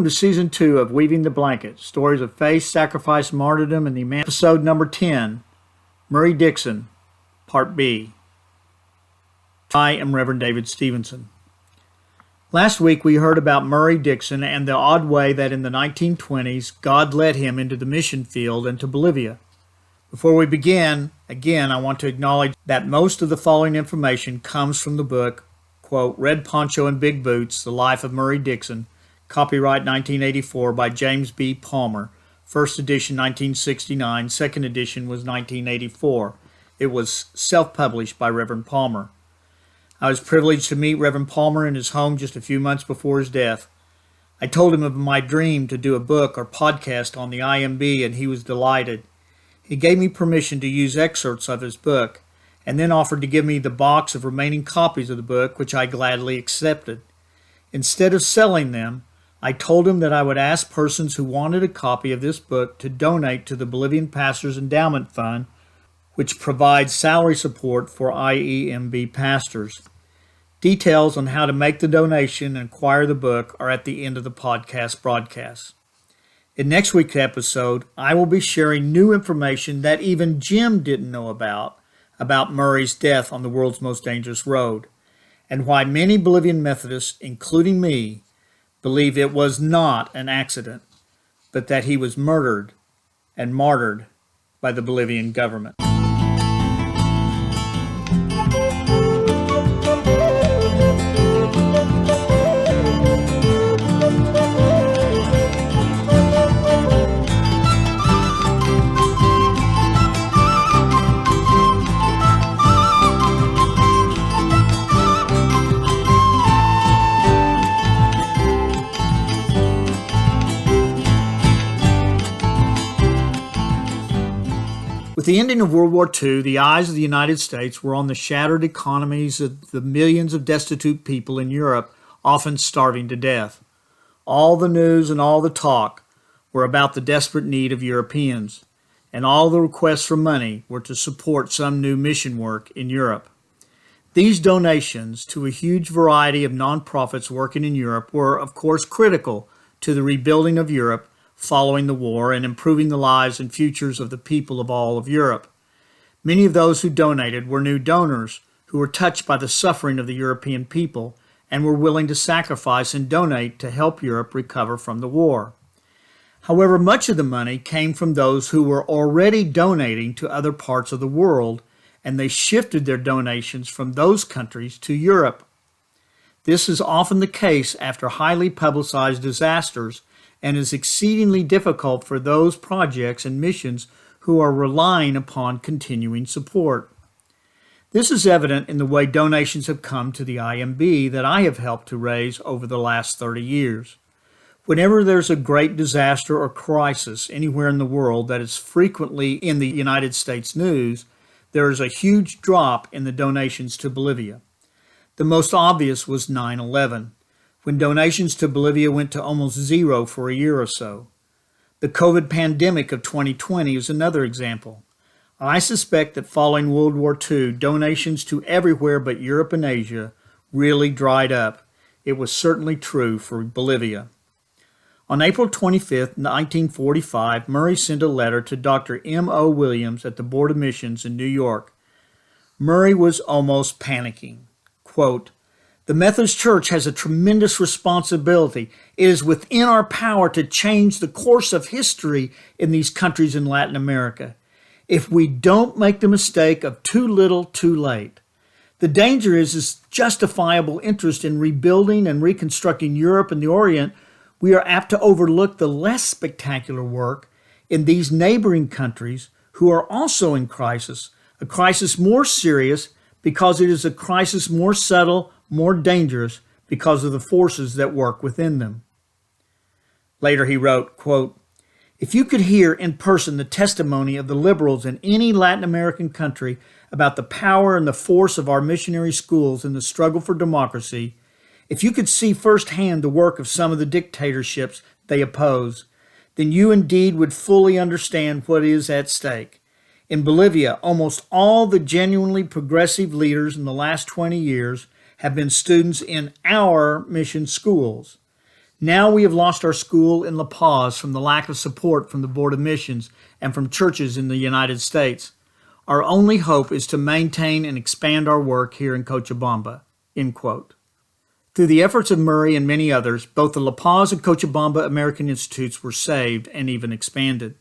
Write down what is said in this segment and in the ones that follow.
to Season 2 of Weaving the Blanket, Stories of Faith, Sacrifice, Martyrdom, and the Episode number 10, Murray DIckson, Part B. I am Reverend David Stevenson. Last week we heard about Murray DIckson and the odd way that in the 1920s God led him into the mission field and to Bolivia. Before we begin, again, I want to acknowledge that most of the following information comes from the book, quote, Red Poncho and Big Boots, The Life of Murray DIckson, copyright 1984 by James B. Palmer, first edition 1969, second edition was 1984. It was self-published by Reverend Palmer. I was privileged to meet Reverend Palmer in his home just a few months before his death. I told him of my dream to do a book or podcast on the IMB, and he was delighted. He gave me permission to use excerpts of his book, and then offered to give me the box of remaining copies of the book, which I gladly accepted. Instead of selling them, I told him that I would ask persons who wanted a copy of this book to donate to the Bolivian Pastors Endowment Fund, which provides salary support for IEMB pastors. Details on how to make the donation and acquire the book are at the end of the podcast broadcast. In next week's episode, I will be sharing new information that even Jim didn't know about Murray's death on the world's most dangerous road, and why many Bolivian Methodists, including me, believe it was not an accident, but that he was murdered and martyred by the Bolivian government. With the ending of World War II, the eyes of the United States were on the shattered economies of the millions of destitute people in Europe, often starving to death. All the news and all the talk were about the desperate need of Europeans, and all the requests for money were to support some new mission work in Europe. These donations to a huge variety of nonprofits working in Europe were, of course, critical to the rebuilding of Europe following the war and improving the lives and futures of the people of all of Europe. Many of those who donated were new donors who were touched by the suffering of the European people and were willing to sacrifice and donate to help Europe recover from the war. However, much of the money came from those who were already donating to other parts of the world, and they shifted their donations from those countries to Europe. This is often the case after highly publicized disasters, and is exceedingly difficult for those projects and missions who are relying upon continuing support. This is evident in the way donations have come to the IMB that I have helped to raise over the last 30 years. Whenever there's a great disaster or crisis anywhere in the world that is frequently in the United States news, there is a huge drop in the donations to Bolivia. The most obvious was 9/11. When donations to Bolivia went to almost zero for a year or so. The COVID pandemic of 2020 is another example. I suspect that following World War II, donations to everywhere but Europe and Asia really dried up. It was certainly true for Bolivia. On April 25, 1945, Murray sent a letter to Dr. M.O. Williams at the Board of Missions in New York. Murray was almost panicking. Quote, "The Methodist Church has a tremendous responsibility. It is within our power to change the course of history in these countries in Latin America. If we don't make the mistake of too little, too late. The danger is justifiable interest in rebuilding and reconstructing Europe and the Orient. We are apt to overlook the less spectacular work in these neighboring countries who are also in crisis, a crisis more serious because it is a crisis more subtle, more dangerous because of the forces that work within them." Later he wrote, quote, "If you could hear in person the testimony of the liberals in any Latin American country about the power and the force of our missionary schools in the struggle for democracy, if you could see firsthand the work of some of the dictatorships they oppose, then you indeed would fully understand what is at stake. In Bolivia, almost all the genuinely progressive leaders in the last 20 years have been students in our mission schools. Now we have lost our school in La Paz from the lack of support from the Board of Missions and from churches in the United States. Our only hope is to maintain and expand our work here in Cochabamba." End quote. Through the efforts of Murray and many others, both the La Paz and Cochabamba American Institutes were saved and even expanded.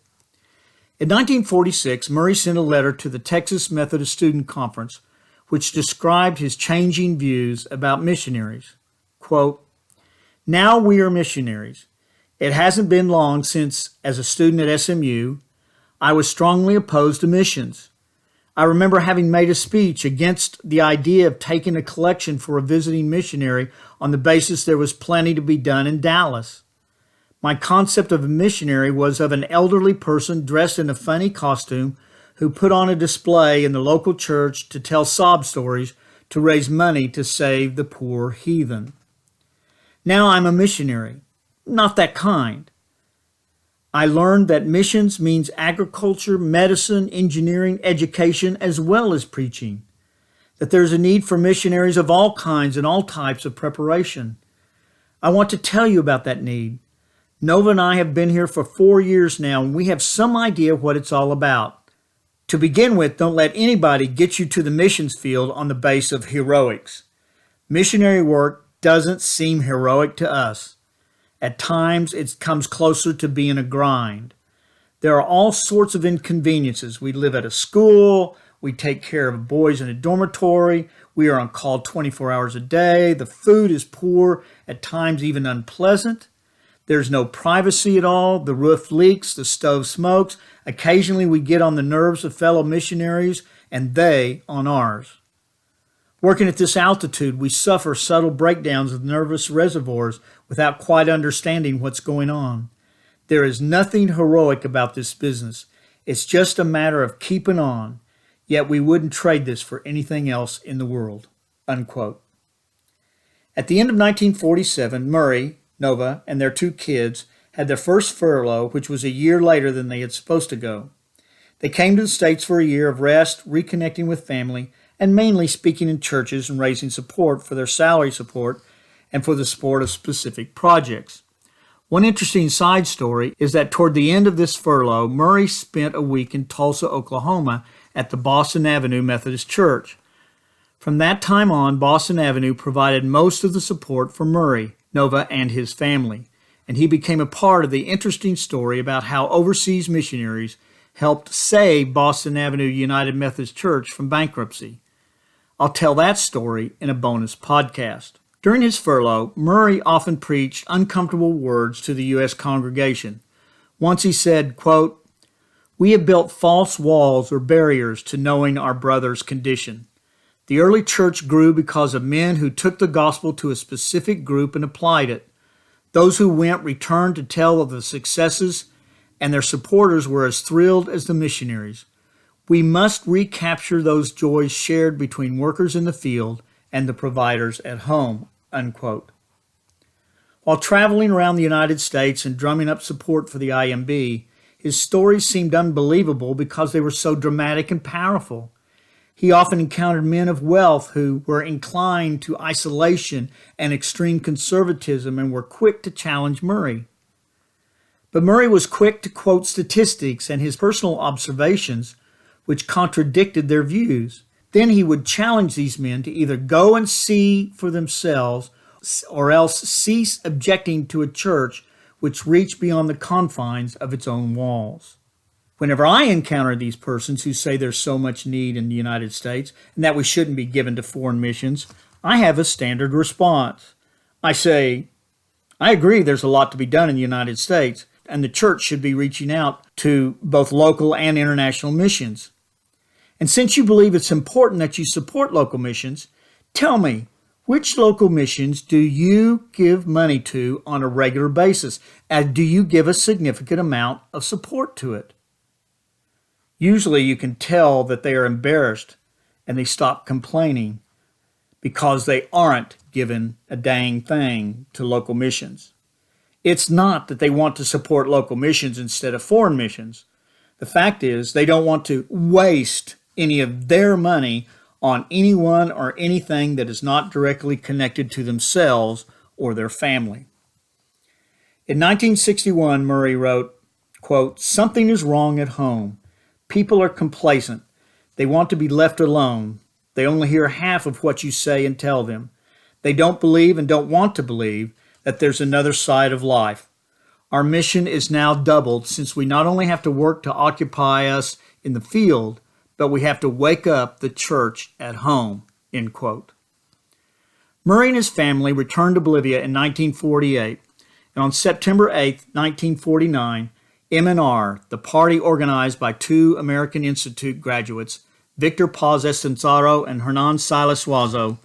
In 1946, Murray sent a letter to the Texas Methodist Student Conference, which described his changing views about missionaries. Quote, "Now we are missionaries. It hasn't been long since, as a student at SMU, I was strongly opposed to missions. I remember having made a speech against the idea of taking a collection for a visiting missionary on the basis there was plenty to be done in Dallas. My concept of a missionary was of an elderly person dressed in a funny costume who put on a display in the local church to tell sob stories to raise money to save the poor heathen. Now I'm a missionary, not that kind. I learned that missions means agriculture, medicine, engineering, education, as well as preaching. That there's a need for missionaries of all kinds and all types of preparation. I want to tell you about that need. Nova and I have been here for 4 years now, and we have some idea what it's all about. To begin with, don't let anybody get you to the missions field on the base of heroics. Missionary work doesn't seem heroic to us. At times, it comes closer to being a grind. There are all sorts of inconveniences. We live at a school. We take care of boys in a dormitory. We are on call 24 hours a day. The food is poor, at times even unpleasant. There's no privacy at all. The roof leaks. The stove smokes. Occasionally, we get on the nerves of fellow missionaries, and they on ours. Working at this altitude, we suffer subtle breakdowns of nervous reservoirs without quite understanding what's going on. There is nothing heroic about this business. It's just a matter of keeping on, yet we wouldn't trade this for anything else in the world." Unquote. At the end of 1947, Murray, Nova, and their 2 kids had their first furlough, which was a year later than they had supposed to go. They came to the States for a year of rest, reconnecting with family, and mainly speaking in churches and raising support for their salary support and for the support of specific projects. One interesting side story is that toward the end of this furlough, Murray spent a week in Tulsa, Oklahoma at the Boston Avenue Methodist Church. From that time on, Boston Avenue provided most of the support for Murray, Nova, and his family, and he became a part of the interesting story about how overseas missionaries helped save Boston Avenue United Methodist Church from bankruptcy. I'll tell that story in a bonus podcast. During his furlough, Murray often preached uncomfortable words to the U.S. congregation. Once he said, quote, "We have built false walls or barriers to knowing our brother's condition. The early church grew because of men who took the gospel to a specific group and applied it. Those who went returned to tell of the successes, and their supporters were as thrilled as the missionaries. We must recapture those joys shared between workers in the field and the providers at home." Unquote. While traveling around the United States and drumming up support for the IMB, his stories seemed unbelievable because they were so dramatic and powerful. He often encountered men of wealth who were inclined to isolation and extreme conservatism and were quick to challenge Murray. But Murray was quick to quote statistics and his personal observations which contradicted their views. Then he would challenge these men to either go and see for themselves or else cease objecting to a church which reached beyond the confines of its own walls. Whenever I encounter these persons who say there's so much need in the United States and that we shouldn't be given to foreign missions, I have a standard response. I say, I agree there's a lot to be done in the United States, and the church should be reaching out to both local and international missions. And since you believe it's important that you support local missions, tell me, which local missions do you give money to on a regular basis? And do you give a significant amount of support to it? Usually you can tell that they are embarrassed and they stop complaining because they aren't given a dang thing to local missions. It's not that they want to support local missions instead of foreign missions. The fact is they don't want to waste any of their money on anyone or anything that is not directly connected to themselves or their family. In 1961, Murray wrote, quote, "Something is wrong at home. People are complacent. They want to be left alone. They only hear half of what you say and tell them. They don't believe and don't want to believe that there's another side of life. Our mission is now doubled since we not only have to work to occupy us in the field, but we have to wake up the church at home," end quote. Murray and his family returned to Bolivia in 1948, and on September 8, 1949, MNR, the party organized by two American Institute graduates, Victor Paz Estenzaro and Hernan Silas Suazo,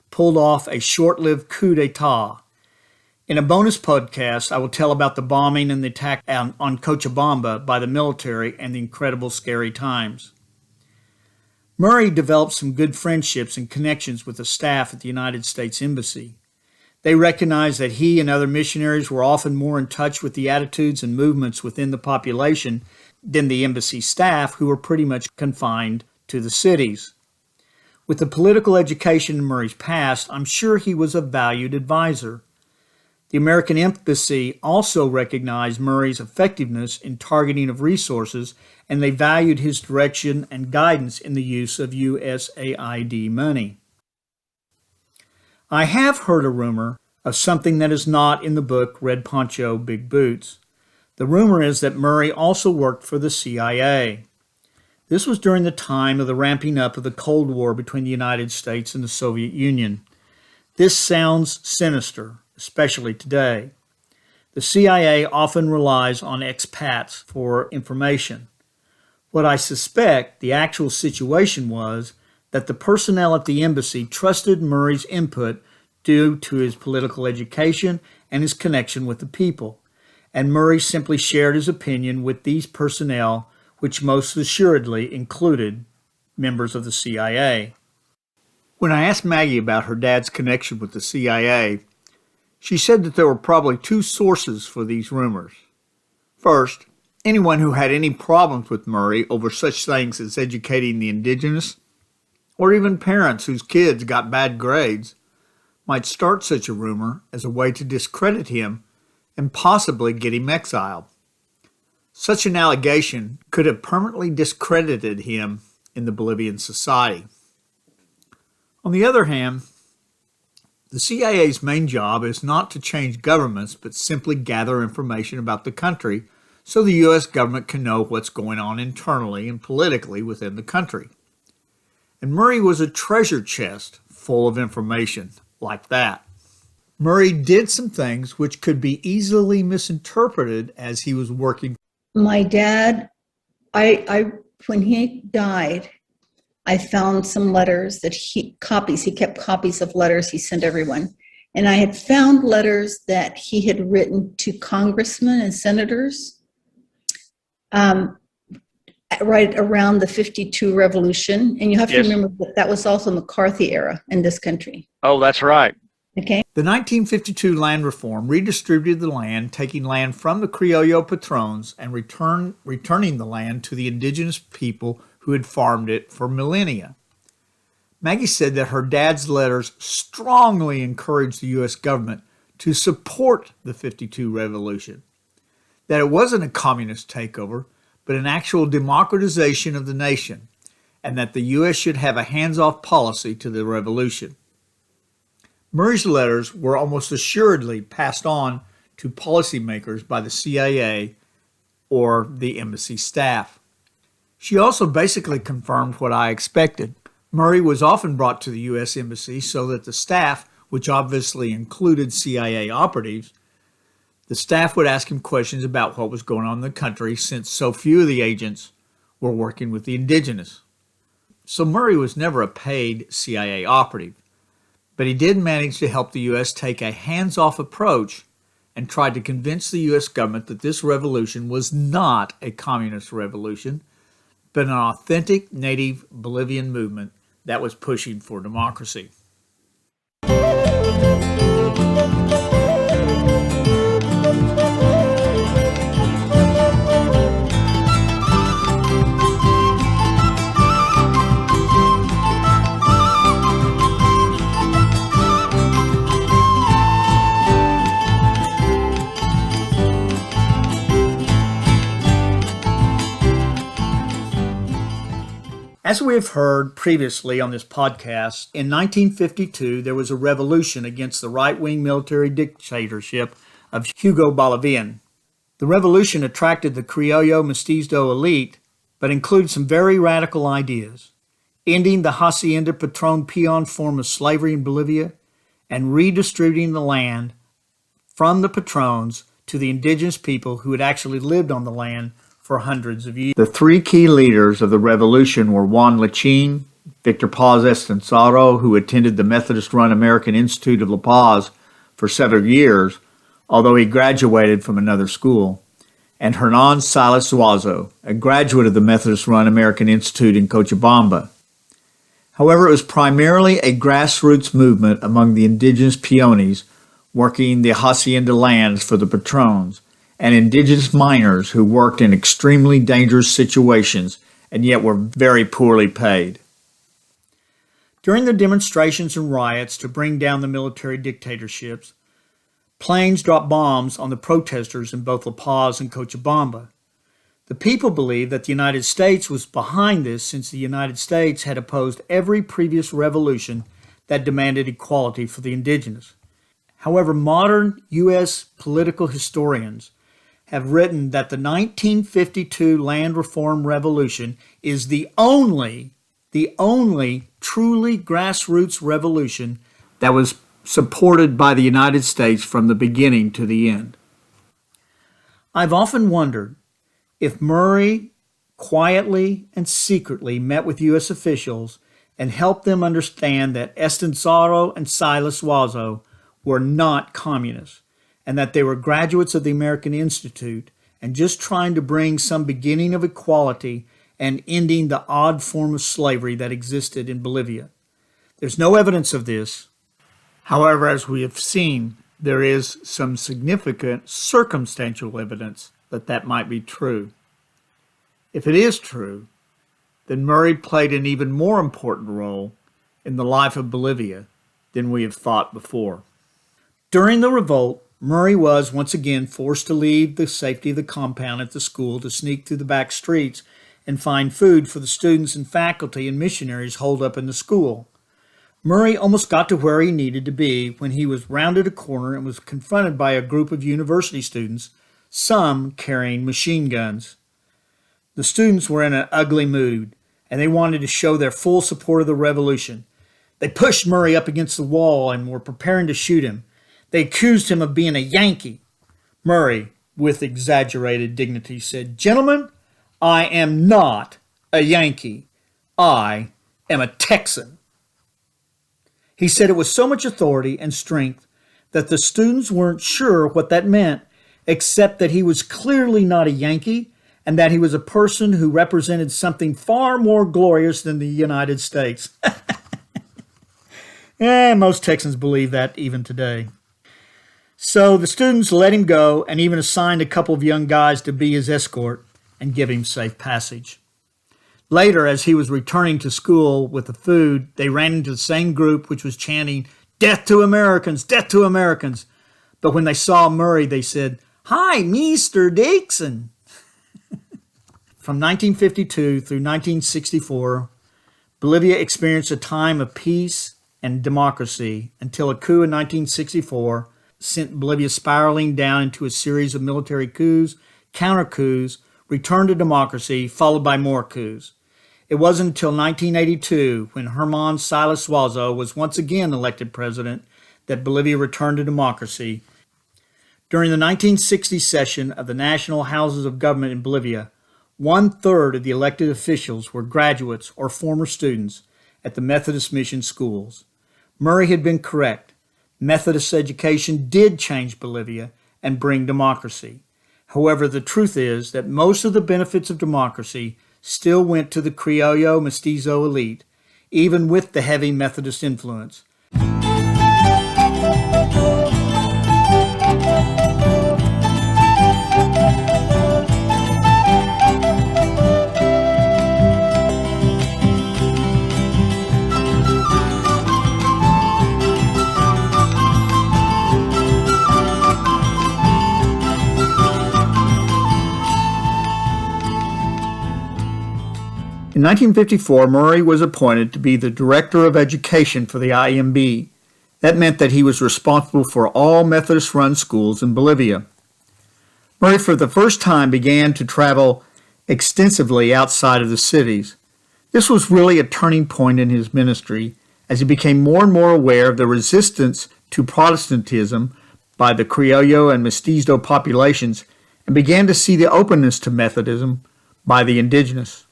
pulled off a short-lived coup d'etat. In a bonus podcast, I will tell about the bombing and the attack on Cochabamba by the military and the incredible scary times. Murray developed some good friendships and connections with the staff at the United States Embassy. They recognized that he and other missionaries were often more in touch with the attitudes and movements within the population than the embassy staff, who were pretty much confined to the cities. With the political education in Murray's past, I'm sure he was a valued advisor. The American Embassy also recognized Murray's effectiveness in targeting of resources, and they valued his direction and guidance in the use of USAID money. I have heard a rumor of something that is not in the book Red Poncho, Big Boots. The rumor is that Murray also worked for the CIA. This was during the time of the ramping up of the Cold War between the United States and the Soviet Union. This sounds sinister, especially today. The CIA often relies on expats for information. What I suspect the actual situation was that the personnel at the embassy trusted Murray's input due to his political education and his connection with the people, and Murray simply shared his opinion with these personnel, which most assuredly included members of the CIA. When I asked Maggie about her dad's connection with the CIA, she said that there were probably two sources for these rumors. First, anyone who had any problems with Murray over such things as educating the Indigenous, or even parents whose kids got bad grades, might start such a rumor as a way to discredit him and possibly get him exiled. Such an allegation could have permanently discredited him in the Bolivian society. On the other hand, the CIA's main job is not to change governments, but simply gather information about the country so the U.S. government can know what's going on internally and politically within the country. And Murray was a treasure chest full of information like that. Murray did some things which could be easily misinterpreted as he was working. My dad, when he died, I found some letters that he kept copies of letters he sent everyone. And I had found letters that he had written to congressmen and senators right around the 52 revolution. And you have to remember that was also McCarthy era in this country. Oh, that's right. Okay. The 1952 land reform redistributed the land, taking land from the Criollo patrons and returning the land to the indigenous people who had farmed it for millennia. Maggie said that her dad's letters strongly encouraged the U.S. government to support the 52 revolution, that it wasn't a communist takeover, but an actual democratization of the nation, and that the U.S. should have a hands-off policy to the revolution. Murray's letters were almost assuredly passed on to policymakers by the CIA or the embassy staff. She also basically confirmed what I expected. Murray was often brought to the U.S. Embassy so that the staff, which obviously included CIA operatives, the staff would ask him questions about what was going on in the country since so few of the agents were working with the Indigenous. So Murray was never a paid CIA operative, but he did manage to help the U.S. take a hands-off approach and tried to convince the U.S. government that this revolution was not a communist revolution, but an authentic native Bolivian movement that was pushing for democracy. As we have heard previously on this podcast, in 1952 there was a revolution against the right-wing military dictatorship of Hugo Bolivian. The revolution attracted the criollo mestizo elite, but included some very radical ideas: ending the hacienda patron peon form of slavery in Bolivia and redistributing the land from the patrons to the indigenous people who had actually lived on the land for hundreds of years. The three key leaders of the revolution were Juan Lachin, Victor Paz Estensado, who attended the Methodist-run American Institute of La Paz for several years, although he graduated from another school, and Hernan Silas Zuazo, a graduate of the Methodist-run American Institute in Cochabamba. However, it was primarily a grassroots movement among the indigenous peones working the hacienda lands for the patrons, and indigenous miners who worked in extremely dangerous situations and yet were very poorly paid. During the demonstrations and riots to bring down the military dictatorships, planes dropped bombs on the protesters in both La Paz and Cochabamba. The people believed that the United States was behind this, since the United States had opposed every previous revolution that demanded equality for the indigenous. However, modern U.S. political historians have written that the 1952 land reform revolution is the only truly grassroots revolution that was supported by the United States from the beginning to the end. I've often wondered if Murray quietly and secretly met with U.S. officials and helped them understand that Estensado and Silas Zuazo were not communists, and that they were graduates of the American Institute and just trying to bring some beginning of equality and ending the odd form of slavery that existed in Bolivia. There's no evidence of this. However, as we have seen, there is some significant circumstantial evidence that that might be true. If it is true, then Murray played an even more important role in the life of Bolivia than we have thought before. During the revolt, Murray was once again forced to leave the safety of the compound at the school to sneak through the back streets and find food for the students and faculty and missionaries holed up in the school. Murray almost got to where he needed to be when he was rounded a corner and was confronted by a group of university students, some carrying machine guns. The students were in an ugly mood, and they wanted to show their full support of the revolution. They pushed Murray up against the wall and were preparing to shoot him. They accused him of being a Yankee. Murray, with exaggerated dignity, said, "Gentlemen, I am not a Yankee. I am a Texan." He said it with so much authority and strength that the students weren't sure what that meant, except that he was clearly not a Yankee and that he was a person who represented something far more glorious than the United States. Most Texans believe that even today. So the students let him go and even assigned a couple of young guys to be his escort and give him safe passage. Later, as he was returning to school with the food, they ran into the same group which was chanting, "Death to Americans! Death to Americans!" But when they saw Murray, they said, "Hi, Mr. DIckson." From 1952 through 1964, Bolivia experienced a time of peace and democracy until a coup in 1964 sent Bolivia spiraling down into a series of military coups, counter-coups, return to democracy, followed by more coups. It wasn't until 1982, when Hernan Silas Zuazo was once again elected president, that Bolivia returned to democracy. During the 1960 session of the National Houses of Government in Bolivia, 1/3 of the elected officials were graduates or former students at the Methodist mission schools. Murray had been correct. Methodist education did change Bolivia and bring democracy. However, the truth is that most of the benefits of democracy still went to the criollo mestizo elite, even with the heavy Methodist influence. In 1954, Murray was appointed to be the Director of Education for the IMB. That meant that he was responsible for all Methodist-run schools in Bolivia. Murray, for the first time, began to travel extensively outside of the cities. This was really a turning point in his ministry, as he became more and more aware of the resistance to Protestantism by the Criollo and Mestizo populations and began to see the openness to Methodism by the Indigenous.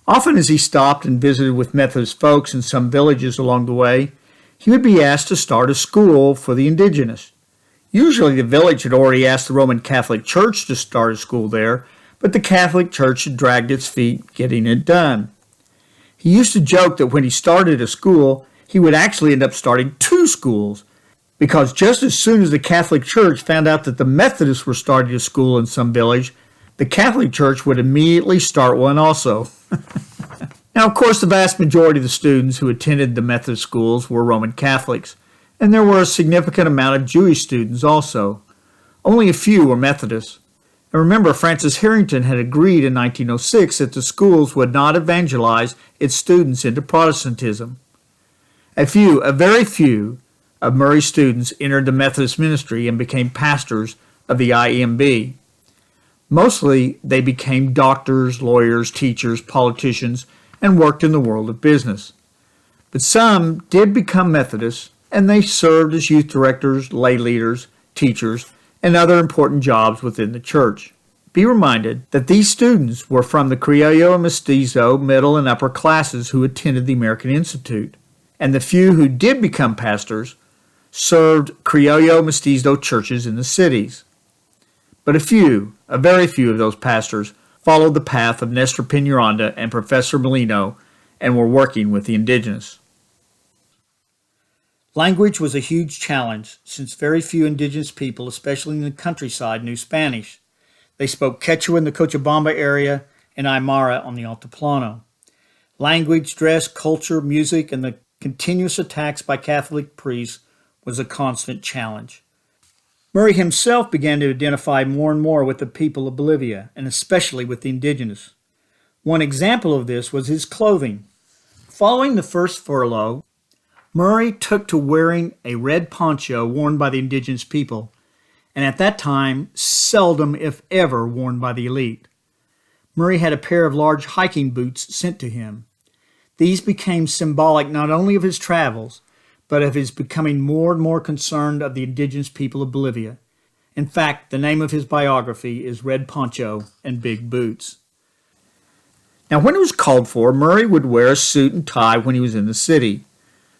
Often as he stopped and visited with Methodist folks in some villages along the way, he would be asked to start a school for the Indigenous. Usually the village had already asked the Roman Catholic Church to start a school there, but the Catholic Church had dragged its feet getting it done. He used to joke that when he started a school, he would actually end up starting 2 schools, because just as soon as the Catholic Church found out that the Methodists were starting a school in some village, the Catholic Church would immediately start one also. Now, of course, the vast majority of the students who attended the Methodist schools were Roman Catholics, and there were a significant amount of Jewish students also. Only a few were Methodists. And remember, Francis Harrington had agreed in 1906 that the schools would not evangelize its students into Protestantism. A very few of Murray's students entered the Methodist ministry and became pastors of the IMB. Mostly, they became doctors, lawyers, teachers, politicians, and worked in the world of business. But some did become Methodists, and they served as youth directors, lay leaders, teachers, and other important jobs within the church. Be reminded that these students were from the Criollo and Mestizo middle and upper classes who attended the American Institute, and the few who did become pastors served Criollo Mestizo churches in the cities. But a very few of those pastors followed the path of Nestor Peñaranda and Professor Molino and were working with the Indigenous. Language was a huge challenge, since very few Indigenous people, especially in the countryside, knew Spanish. They spoke Quechua in the Cochabamba area and Aymara on the Altiplano. Language, dress, culture, music, and the continuous attacks by Catholic priests was a constant challenge. Murray himself began to identify more and more with the people of Bolivia, and especially with the Indigenous. One example of this was his clothing. Following the first furlough, Murray took to wearing a red poncho worn by the Indigenous people, and at that time, seldom if ever worn by the elite. Murray had a pair of large hiking boots sent to him. These became symbolic not only of his travels, but of his becoming more and more concerned of the Indigenous people of Bolivia. In fact, the name of his biography is Red Poncho and Big Boots. Now, when it was called for, Murray would wear a suit and tie when he was in the city.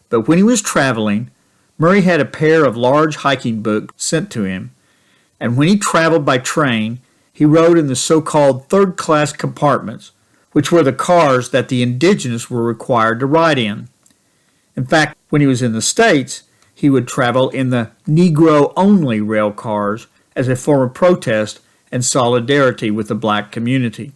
But when he was traveling, Murray had a pair of large hiking boots sent to him, and when he traveled by train, he rode in the so-called third-class compartments, which were the cars that the Indigenous were required to ride in. In fact, when he was in the States, he would travel in the Negro-only rail cars as a form of protest and solidarity with the black community.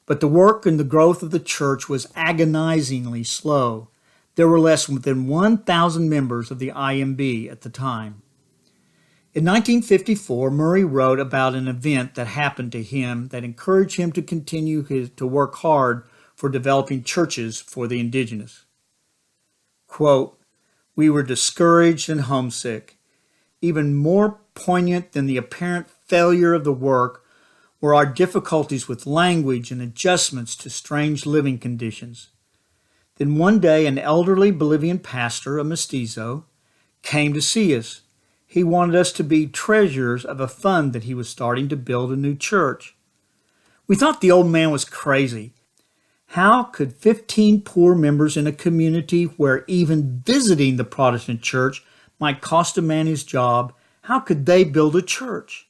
But the work and the growth of the church was agonizingly slow. There were less than 1,000 members of the IMB at the time. In 1954, Murray wrote about an event that happened to him that encouraged him to continue to work hard for developing churches for the Indigenous. Quote, "We were discouraged and homesick. Even more poignant than the apparent failure of the work were our difficulties with language and adjustments to strange living conditions. Then one day an elderly Bolivian pastor, a mestizo, came to see us. He wanted us to be treasurers of a fund that he was starting to build a new church. We thought the old man was crazy. How could 15 poor members in a community where even visiting the Protestant church might cost a man his job, how could they build a church?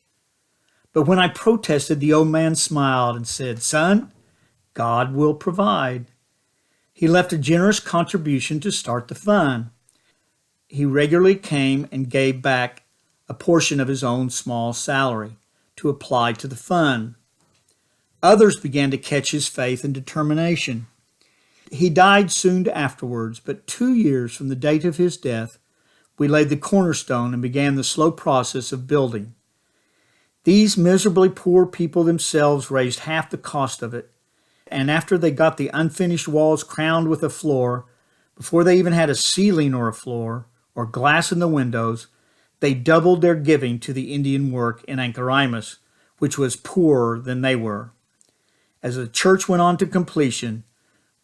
But when I protested, the old man smiled and said, 'Son, God will provide.' He left a generous contribution to start the fund. He regularly came and gave back a portion of his own small salary to apply to the fund. Others began to catch his faith and determination. He died soon afterwards, but 2 years from the date of his death, we laid the cornerstone and began the slow process of building. These miserably poor people themselves raised half the cost of it, And after they got the unfinished walls crowned with a floor, before they even had a ceiling or a floor or glass in the windows, they doubled their giving to the Indian work in Anchoraimus, which was poorer than they were. As the church went on to completion,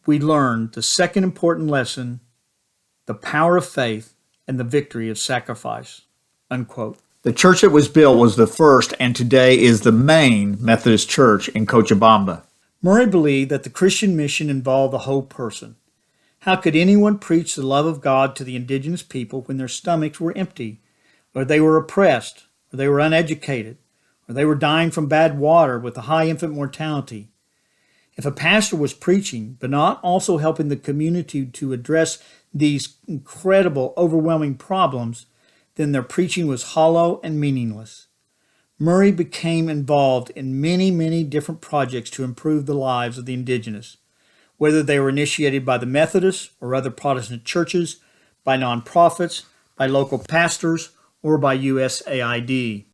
we learned the second important lesson, the power of faith and the victory of sacrifice." Unquote. The church that was built was the first and today is the main Methodist church in Cochabamba. Murray believed that the Christian mission involved the whole person. How could anyone preach the love of God to the indigenous people when their stomachs were empty, or they were oppressed, or they were uneducated, or they were dying from bad water with a high infant mortality? If a pastor was preaching, but not also helping the community to address these incredible, overwhelming problems, then their preaching was hollow and meaningless. Murray became involved in many different projects to improve the lives of the indigenous, whether they were initiated by the Methodists or other Protestant churches, by nonprofits, by local pastors, or by USAID.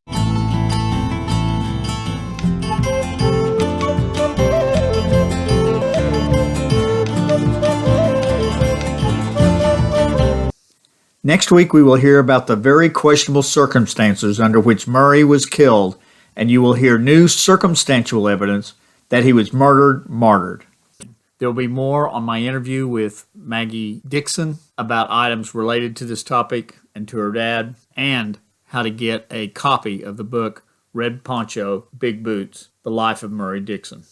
Next week, we will hear about the very questionable circumstances under which Murray was killed, and you will hear new circumstantial evidence that he was martyred. There will be more on my interview with Maggie DIckson about items related to this topic and to her dad, and how to get a copy of the book Red Poncho, Big Boots, The Life of Murray DIckson.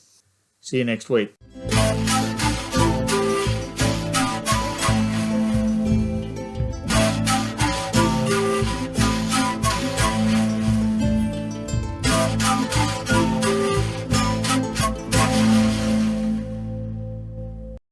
See you next week.